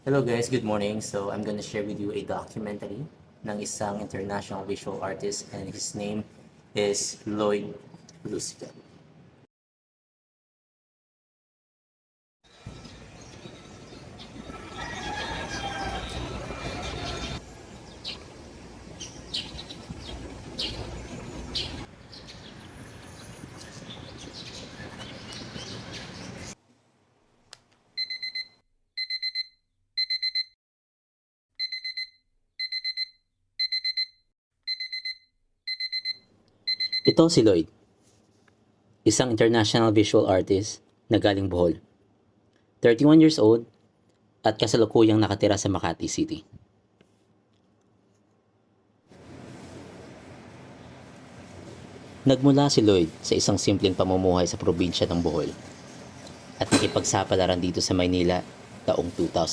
Hello guys, good morning. So I'm going to share with you a documentary ng isang international visual artist and his name is Lloyd Lucica. Ito si Lloyd, isang international visual artist na galing Bohol. 31 years old at kasalukuyang nakatira sa Makati City. Nagmula si Lloyd sa isang simpleng pamumuhay sa probinsya ng Bohol at nakipagsapalaran dito sa Maynila taong 2000.